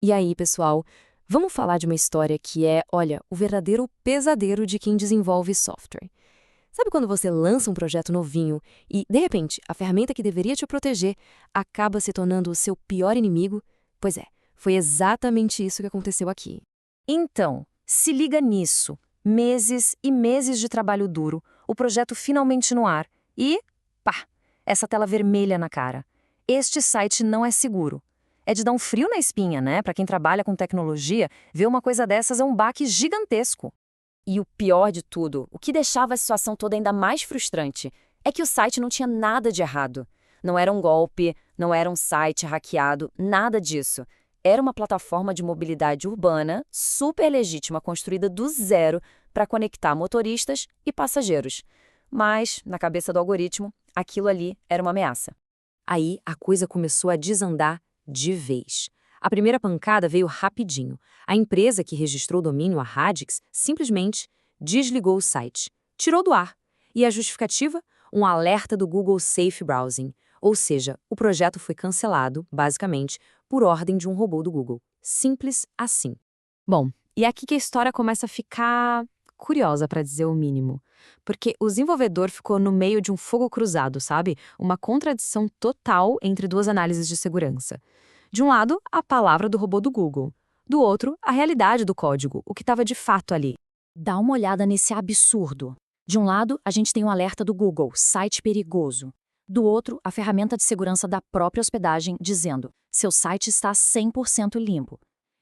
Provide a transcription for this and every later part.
E aí, pessoal, vamos falar de uma história que é, olha, o verdadeiro pesadelo de quem desenvolve software. Sabe quando você lança um projeto novinho e, de repente, a ferramenta que deveria te proteger acaba se tornando o seu pior inimigo? Pois é, foi exatamente isso que aconteceu aqui. Então, se liga nisso. Meses e meses de trabalho duro, o projeto finalmente no ar e, pá, essa tela vermelha na cara. Este site não é seguro. É de dar um frio na espinha, né? Para quem trabalha com tecnologia, ver uma coisa dessas é um baque gigantesco. E o pior de tudo, o que deixava a situação toda ainda mais frustrante, é que o site não tinha nada de errado. Não era um golpe, não era um site hackeado, nada disso. Era uma plataforma de mobilidade urbana super legítima construída do zero para conectar motoristas e passageiros. Mas, na cabeça do algoritmo, aquilo ali era uma ameaça. Aí a coisa começou a desandar de vez. A primeira pancada veio rapidinho. A empresa que registrou o domínio, a Radix, simplesmente desligou o site, tirou do ar. E a justificativa? Um alerta do Google Safe Browsing. Ou seja, o projeto foi cancelado, basicamente, por ordem de um robô do Google. Simples assim. Bom, e é aqui que a história começa a ficar curiosa, para dizer o mínimo. Porque o desenvolvedor ficou no meio de um fogo cruzado, sabe? Uma contradição total entre duas análises de segurança. De um lado, a palavra do robô do Google. Do outro, a realidade do código, o que estava de fato ali. Dá uma olhada nesse absurdo. De um lado, a gente tem um alerta do Google, site perigoso. Do outro, a ferramenta de segurança da própria hospedagem dizendo, seu site está 100% limpo.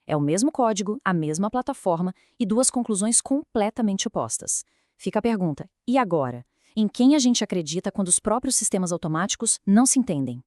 É o mesmo código, a mesma plataforma e duas conclusões completamente opostas. Fica a pergunta, e agora? Em quem a gente acredita quando os próprios sistemas automáticos não se entendem?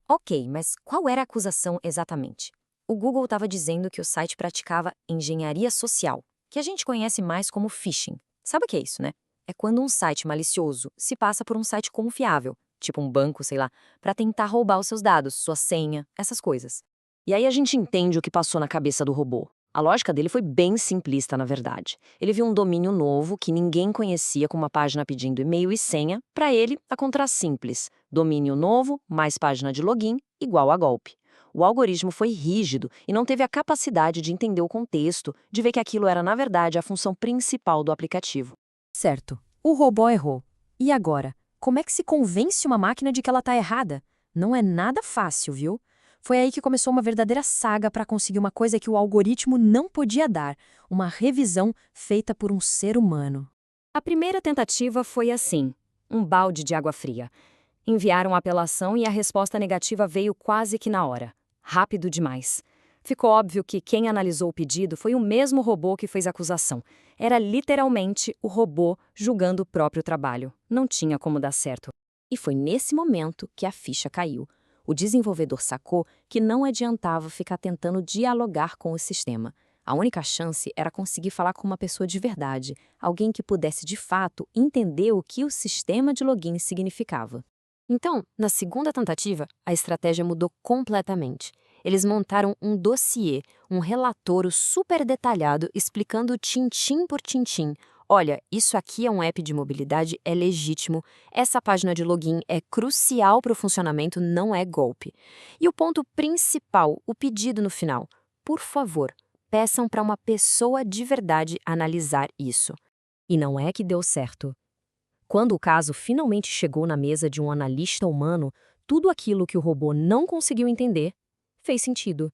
Ok, mas qual era a acusação exatamente? O Google estava dizendo que o site praticava engenharia social, que a gente conhece mais como phishing. Sabe o que é isso, né? É quando um site malicioso se passa por um site confiável, tipo um banco, sei lá, para tentar roubar os seus dados, sua senha, essas coisas. E aí a gente entende o que passou na cabeça do robô. A lógica dele foi bem simplista, na verdade. Ele viu um domínio novo que ninguém conhecia com uma página pedindo e-mail e senha. Para ele, a conta era simples. Domínio novo, mais página de login, igual a golpe. O algoritmo foi rígido e não teve a capacidade de entender o contexto, de ver que aquilo era, na verdade, a função principal do aplicativo. Certo, o robô errou. E agora? Como é que se convence uma máquina de que ela está errada? Não é nada fácil, viu? Foi aí que começou uma verdadeira saga para conseguir uma coisa que o algoritmo não podia dar, uma revisão feita por um ser humano. A primeira tentativa foi assim, um balde de água fria. Enviaram a apelação e a resposta negativa veio quase que na hora. Rápido demais. Ficou óbvio que quem analisou o pedido foi o mesmo robô que fez a acusação. Era literalmente o robô julgando o próprio trabalho. Não tinha como dar certo. E foi nesse momento que a ficha caiu. O desenvolvedor sacou que não adiantava ficar tentando dialogar com o sistema. A única chance era conseguir falar com uma pessoa de verdade, alguém que pudesse de fato entender o que o sistema de login significava. Então, na segunda tentativa, a estratégia mudou completamente. Eles montaram um dossiê, um relatório super detalhado explicando tintim por tintim. Olha, isso aqui é um app de mobilidade, é legítimo. Essa página de login é crucial para o funcionamento, não é golpe. E o ponto principal, o pedido no final. Por favor, peçam para uma pessoa de verdade analisar isso. E não é que deu certo. Quando o caso finalmente chegou na mesa de um analista humano, tudo aquilo que o robô não conseguiu entender fez sentido.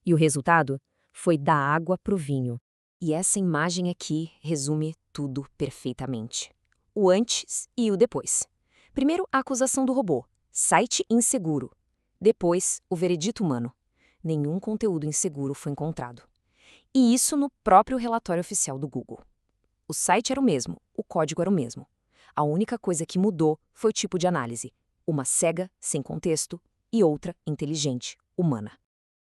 E o resultado foi da água para o vinho. E essa imagem aqui resume tudo perfeitamente. O antes e o depois. Primeiro, a acusação do robô. Site inseguro. Depois, o veredito humano. Nenhum conteúdo inseguro foi encontrado. E isso no próprio relatório oficial do Google. O site era o mesmo, o código era o mesmo. A única coisa que mudou foi o tipo de análise. Uma cega, sem contexto, e outra inteligente, humana.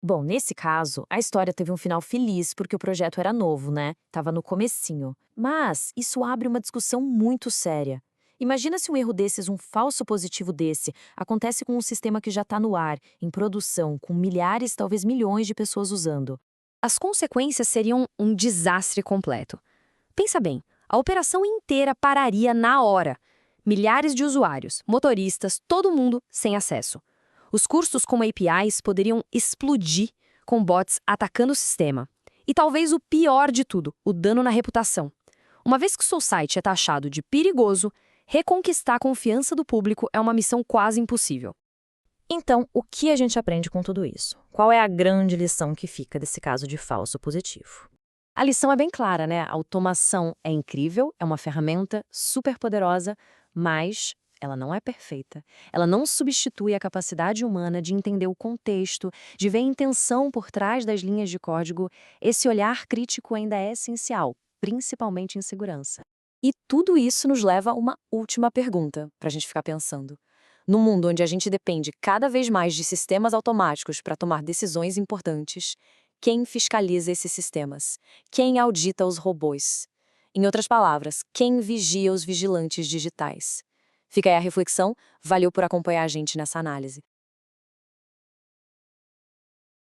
Bom, nesse caso, a história teve um final feliz porque o projeto era novo, né? Tava no comecinho. Mas isso abre uma discussão muito séria. Imagina se um erro desses, um falso positivo desse, acontece com um sistema que já está no ar, em produção, com milhares, talvez milhões de pessoas usando. As consequências seriam um desastre completo. Pensa bem, a operação inteira pararia na hora. Milhares de usuários, motoristas, todo mundo sem acesso. Os custos como APIs poderiam explodir, com bots atacando o sistema. E talvez o pior de tudo, o dano na reputação. Uma vez que o seu site é taxado de perigoso, reconquistar a confiança do público é uma missão quase impossível. Então, o que a gente aprende com tudo isso? Qual é a grande lição que fica desse caso de falso positivo? A lição é bem clara, né? A automação é incrível, é uma ferramenta super poderosa, mas ela não é perfeita. Ela não substitui a capacidade humana de entender o contexto, de ver a intenção por trás das linhas de código. Esse olhar crítico ainda é essencial, principalmente em segurança. E tudo isso nos leva a uma última pergunta, para a gente ficar pensando. No mundo onde a gente depende cada vez mais de sistemas automáticos para tomar decisões importantes, quem fiscaliza esses sistemas? Quem audita os robôs? Em outras palavras, quem vigia os vigilantes digitais? Fica aí a reflexão, valeu por acompanhar a gente nessa análise.